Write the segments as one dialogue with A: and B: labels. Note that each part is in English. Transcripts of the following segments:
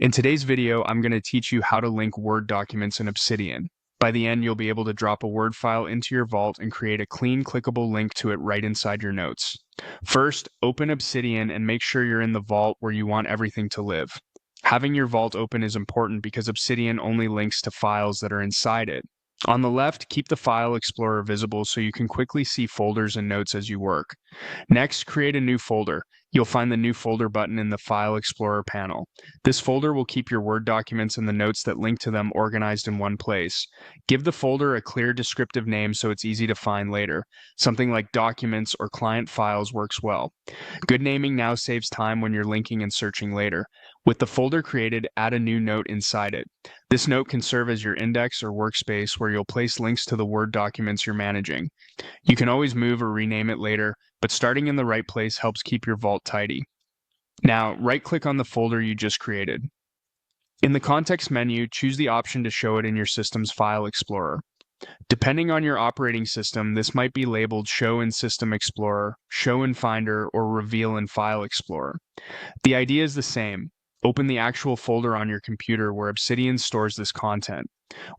A: In today's video, I'm going to teach you how to link Word documents in Obsidian. By the end, you'll be able to drop a Word file into your vault and create a clean, clickable link to it right inside your notes. First, open Obsidian and make sure you're in the vault where you want everything to live. Having your vault open is important because Obsidian only links to files that are inside it. On the left, keep the File Explorer visible so you can quickly see folders and notes as you work. Next, create a new folder. You'll find the New Folder button in the File Explorer panel. This folder will keep your Word documents and the notes that link to them organized in one place. Give the folder a clear descriptive name so it's easy to find later. Something like Documents or Client Files works well. Good naming now saves time when you're linking and searching later. With the folder created, add a new note inside it. This note can serve as your index or workspace where you'll place links to the Word documents you're managing. You can always move or rename it later, but starting in the right place helps keep your vault tidy. Now, right-click on the folder you just created. In the context menu, choose the option to show it in your system's File Explorer. Depending on your operating system, this might be labeled Show in System Explorer, Show in Finder, or Reveal in File Explorer. The idea is the same. Open the actual folder on your computer where Obsidian stores this content.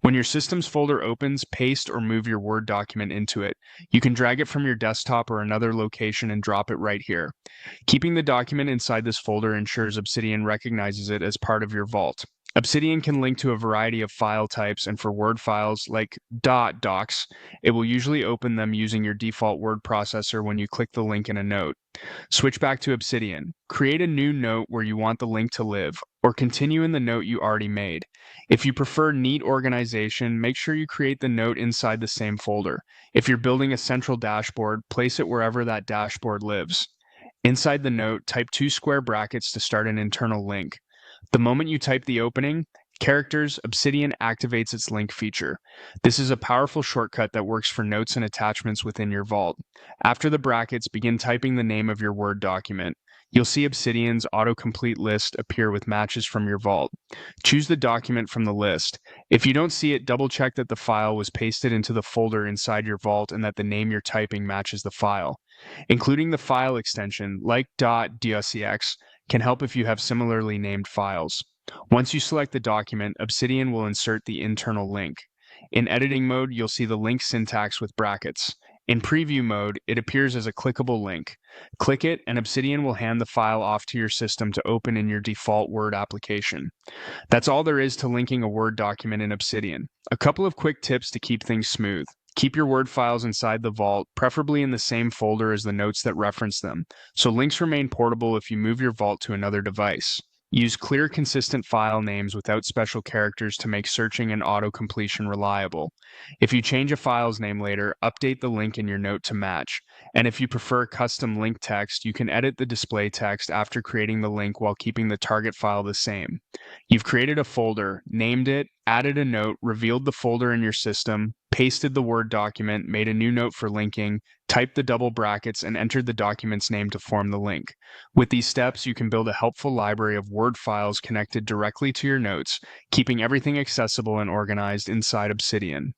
A: When your system's folder opens, paste or move your Word document into it. You can drag it from your desktop or another location and drop it right here. Keeping the document inside this folder ensures Obsidian recognizes it as part of your vault. Obsidian can link to a variety of file types, and for Word files like .docs, it will usually open them using your default word processor when you click the link in a note. Switch back to Obsidian. Create a new note where you want the link to live, or continue in the note you already made. If you prefer neat organization, make sure you create the note inside the same folder. If you're building a central dashboard, place it wherever that dashboard lives. Inside the note, type 2 square brackets to start an internal link. The moment you type the opening, characters, Obsidian activates its link feature. This is a powerful shortcut that works for notes and attachments within your vault. After the brackets, begin typing the name of your Word document. You'll see Obsidian's autocomplete list appear with matches from your vault. Choose the document from the list. If you don't see it, double-check that the file was pasted into the folder inside your vault and that the name you're typing matches the file. Including the file extension, like .docx, can help if you have similarly named files. Once you select the document, Obsidian will insert the internal link. In editing mode, you'll see the link syntax with brackets. In preview mode, it appears as a clickable link. Click it, and Obsidian will hand the file off to your system to open in your default Word application. That's all there is to linking a Word document in Obsidian. A couple of quick tips to keep things smooth. Keep your Word files inside the vault, preferably in the same folder as the notes that reference them, so links remain portable if you move your vault to another device. Use clear, consistent file names without special characters to make searching and auto-completion reliable. If you change a file's name later, update the link in your note to match. And if you prefer custom link text, you can edit the display text after creating the link while keeping the target file the same. You've created a folder, named it, added a note, revealed the folder in your system, pasted the Word document, made a new note for linking, typed the double brackets, and entered the document's name to form the link. With these steps, you can build a helpful library of Word files connected directly to your notes, keeping everything accessible and organized inside Obsidian.